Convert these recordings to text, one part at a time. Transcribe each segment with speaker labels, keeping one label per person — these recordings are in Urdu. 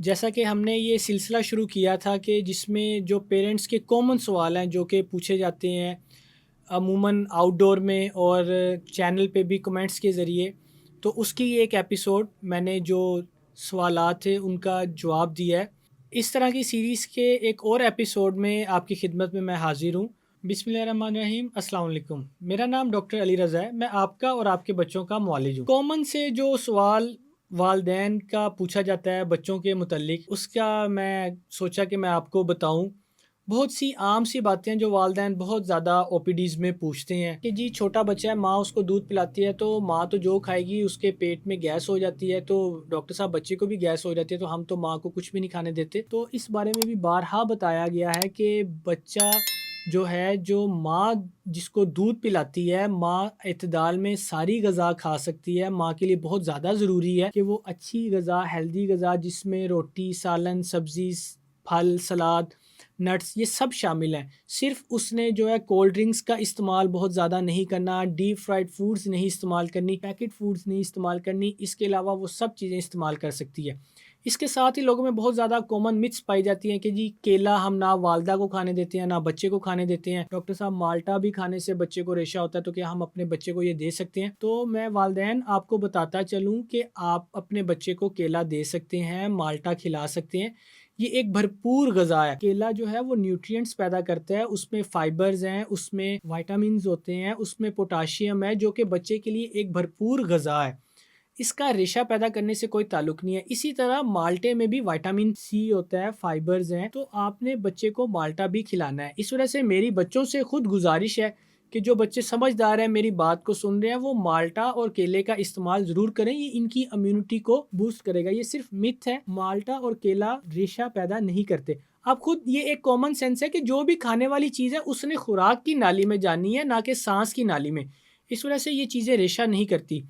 Speaker 1: جیسا کہ ہم نے یہ سلسلہ شروع کیا تھا کہ جس میں جو پیرنٹس کے کامن سوال ہیں جو کہ پوچھے جاتے ہیں عموماً آؤٹ ڈور میں اور چینل پہ بھی کمنٹس کے ذریعے، تو اس کی ایک ایپیسوڈ میں نے جو سوالات تھے ان کا جواب دیا ہے۔ اس طرح کی سیریز کے ایک اور ایپیسوڈ میں آپ کی خدمت میں حاضر ہوں۔ بسم اللہ الرحمن الرحیم، السلام علیکم۔ میرا نام ڈاکٹر علی رضا ہے، میں آپ کا اور آپ کے بچوں کا معالج ہوں۔ کامن سے جو سوال والدین کا پوچھا جاتا ہے بچوں کے متعلق، اس کا میں سوچا کہ میں آپ کو بتاؤں۔ بہت سی عام سی باتیں جو والدین بہت زیادہ او پی ڈیز میں پوچھتے ہیں کہ جی چھوٹا بچہ ہے، ماں اس کو دودھ پلاتی ہے تو ماں تو جو کھائے گی اس کے پیٹ میں گیس ہو جاتی ہے، تو ڈاکٹر صاحب بچے کو بھی گیس ہو جاتی ہے تو ہم تو ماں کو کچھ بھی نہیں کھانے دیتے۔ تو اس بارے میں بھی بارہا بتایا گیا ہے کہ بچہ جو ہے، جو ماں جس کو دودھ پلاتی ہے، ماں اعتدال میں ساری غذا کھا سکتی ہے۔ ماں کے لیے بہت زیادہ ضروری ہے کہ وہ اچھی غذا، ہیلدی غذا جس میں روٹی، سالن، سبزی، پھل، سلاد، نٹس یہ سب شامل ہیں۔ صرف اس نے جو ہے کولڈ ڈرنکس کا استعمال بہت زیادہ نہیں کرنا، ڈیپ فرائیڈ فوڈز نہیں استعمال کرنی، پیکٹ فوڈز نہیں استعمال کرنی، اس کے علاوہ وہ سب چیزیں استعمال کر سکتی ہے۔ اس کے ساتھ ہی لوگوں میں بہت زیادہ کامن متس پائی جاتی ہیں کہ جی کیلا ہم نہ والدہ کو کھانے دیتے ہیں نہ بچے کو کھانے دیتے ہیں، ڈاکٹر صاحب مالٹا بھی کھانے سے بچے کو ریشہ ہوتا ہے تو کیا ہم اپنے بچے کو یہ دے سکتے ہیں؟ تو میں والدین آپ کو بتاتا چلوں کہ آپ اپنے بچے کو کیلا دے سکتے ہیں، مالٹا کھلا سکتے ہیں۔ یہ ایک بھرپور غذا ہے۔ کیلا جو ہے وہ نیوٹرینٹس پیدا کرتا ہے، اس میں فائبرز ہیں، اس میں وائٹامنز ہوتے ہیں، اس میں پوٹاشیم ہے جو کہ بچے کے لیے ایک بھرپور غذا ہے۔ اس کا ریشہ پیدا کرنے سے کوئی تعلق نہیں ہے۔ اسی طرح مالٹے میں بھی وائٹامن سی ہوتا ہے، فائبرز ہیں، تو آپ نے بچے کو مالٹا بھی کھلانا ہے۔ اس وجہ سے میری بچوں سے خود گزارش ہے کہ جو بچے سمجھدار ہیں، میری بات کو سن رہے ہیں، وہ مالٹا اور کیلے کا استعمال ضرور کریں۔ یہ ان کی امیونٹی کو بوسٹ کرے گا۔ یہ صرف متھ ہے، مالٹا اور کیلا ریشہ پیدا نہیں کرتے۔ اب خود یہ ایک کامن سینس ہے کہ جو بھی کھانے والی چیز ہے اس نے خوراک کی نالی میں جانی ہے، نہ کہ سانس کی نالی میں۔ اس وجہ سے یہ چیزیں ریشہ نہیں کرتی۔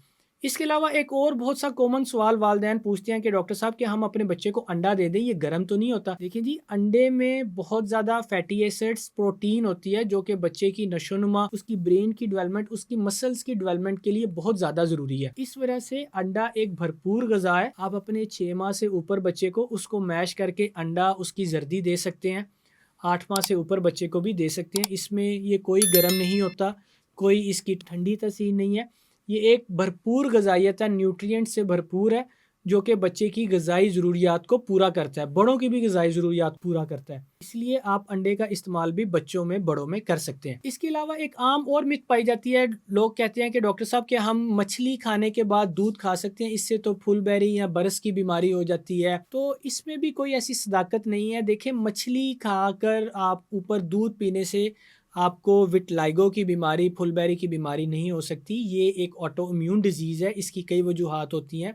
Speaker 1: اس کے علاوہ ایک اور بہت سا کامن سوال والدین پوچھتے ہیں کہ ڈاکٹر صاحب کہ ہم اپنے بچے کو انڈا دے دیں، یہ گرم تو نہیں ہوتا؟ دیکھیں جی، انڈے میں بہت زیادہ فیٹی ایسڈز، پروٹین ہوتی ہے جو کہ بچے کی نشو و نما، اس کی برین کی ڈیولپمنٹ، اس کی مسلز کی ڈیولپمنٹ کے لیے بہت زیادہ ضروری ہے۔ اس وجہ سے انڈا ایک بھرپور غذا ہے۔ آپ اپنے 6 ماہ سے اوپر بچے کو اس کو میش کر کے انڈا، اس کی زردی دے سکتے ہیں۔ 8 ماہ سے اوپر بچے کو بھی دے سکتے ہیں۔ اس میں یہ کوئی گرم نہیں ہوتا، کوئی اس کی ٹھنڈی تاثیر نہیں ہے۔ یہ ایک بھرپور غذائیت ہے، نیوٹرینٹ سے بھرپور ہے، جو کہ بچے کی غذائی ضروریات کو پورا کرتا ہے، بڑوں کی بھی غذائی ضروریات پورا کرتا ہے۔ اس لیے آپ انڈے کا استعمال بھی بچوں میں، بڑوں میں کر سکتے ہیں۔ اس کے علاوہ ایک عام اور مت پائی جاتی ہے، لوگ کہتے ہیں کہ ڈاکٹر صاحب کہ ہم مچھلی کھانے کے بعد دودھ کھا سکتے ہیں، اس سے تو پھول بیری یا برس کی بیماری ہو جاتی ہے۔ تو اس میں بھی کوئی ایسی صداقت نہیں ہے۔ دیکھیں، مچھلی کھا کر آپ اوپر دودھ پینے سے آپ کو وٹلائگو کی بیماری، پھول بیری کی بیماری نہیں ہو سکتی۔ یہ ایک آٹو امیون ڈیزیز ہے، اس کی کئی وجوہات ہوتی ہیں،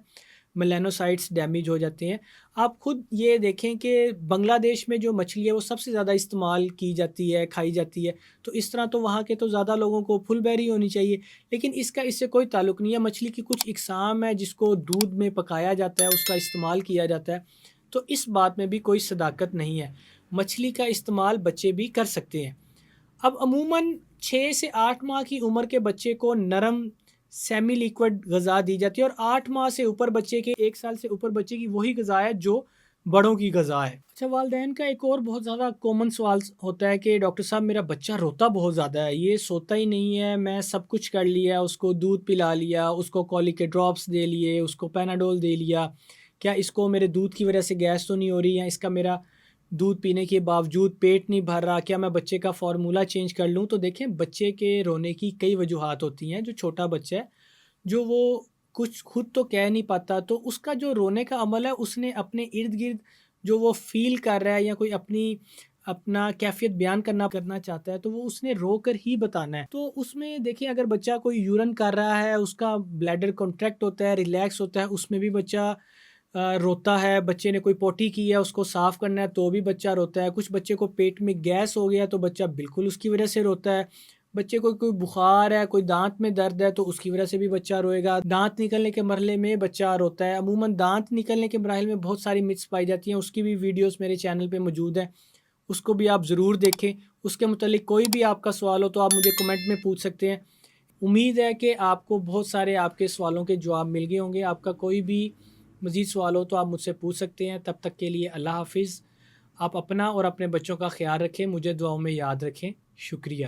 Speaker 1: میلانوسائٹس ڈیمیج ہو جاتے ہیں۔ آپ خود یہ دیکھیں کہ بنگلہ دیش میں جو مچھلی ہے وہ سب سے زیادہ استعمال کی جاتی ہے، کھائی جاتی ہے، تو اس طرح تو وہاں کے تو زیادہ لوگوں کو پھول بیری ہونی چاہیے، لیکن اس کا اس سے کوئی تعلق نہیں ہے۔ مچھلی کی کچھ اقسام ہے جس کو دودھ میں پکایا جاتا ہے، اس کا استعمال کیا جاتا ہے، تو اس بات میں بھی کوئی صداقت نہیں ہے۔ مچھلی کا استعمال بچے بھی کر سکتے ہیں۔ اب عموماً 6 سے 8 ماہ کی عمر کے بچے کو نرم سیمی لیکوڈ غذا دی جاتی ہے، اور 8 ماہ سے اوپر بچے کے، 1 سال سے اوپر بچے کی وہی غذا ہے جو بڑوں کی غذا ہے۔ اچھا، والدین کا ایک اور بہت زیادہ کامن سوال ہوتا ہے کہ ڈاکٹر صاحب میرا بچہ روتا بہت زیادہ ہے، یہ سوتا ہی نہیں ہے، میں سب کچھ کر لیا، اس کو دودھ پلا لیا، اس کو کولیک کے ڈراپس دے لیے، اس کو پیناڈول دے لیا، کیا اس کو میرے دودھ کی وجہ سے گیس تو نہیں ہو رہی، یا اس کا میرا دودھ پینے کے باوجود پیٹ نہیں بھر رہا، کیا میں بچے کا فارمولا چینج کر لوں؟ تو دیکھیں، بچے کے رونے کی کئی وجوہات ہوتی ہیں۔ جو چھوٹا بچہ ہے، جو وہ کچھ خود تو کہہ نہیں پاتا، تو اس کا جو رونے کا عمل ہے، اس نے اپنے ارد گرد جو وہ فیل کر رہا ہے یا کوئی اپنا کیفیت بیان کرنا چاہتا ہے، تو وہ اس نے رو کر ہی بتانا ہے۔ تو اس میں دیکھیں، اگر بچہ کوئی یورن کر رہا ہے، اس کا بلیڈر کنٹریکٹ ہوتا ہے، ریلیکس ہوتا ہے، اس میں بھی بچہ روتا ہے۔ بچے نے کوئی پوٹی کی ہے، اس کو صاف کرنا ہے تو بھی بچہ روتا ہے۔ کچھ بچے کو پیٹ میں گیس ہو گیا تو بچہ بالکل اس کی وجہ سے روتا ہے۔ بچے کو کوئی بخار ہے، کوئی دانت میں درد ہے تو اس کی وجہ سے بھی بچہ روئے گا۔ دانت نکلنے کے مرحلے میں بچہ روتا ہے۔ عموماً دانت نکلنے کے مراحل میں بہت ساری متس پائی جاتی ہیں، اس کی بھی ویڈیوز میرے چینل پہ موجود ہیں، اس کو بھی آپ ضرور دیکھیں۔ اس کے متعلق کوئی بھی آپ کا سوال ہو تو آپ مجھے کمنٹ میں پوچھ سکتے ہیں۔ امید ہے کہ آپ کو بہت سارے آپ کے سوالوں کے جواب مل گئے ہوں گے۔ آپ کا کوئی بھی مزید سوال ہو تو آپ مجھ سے پوچھ سکتے ہیں. تب تک کے لیے اللہ حافظ. آپ اپنا اور اپنے بچوں کا خیال رکھیں. مجھے دعاؤں میں یاد رکھیں. شکریہ.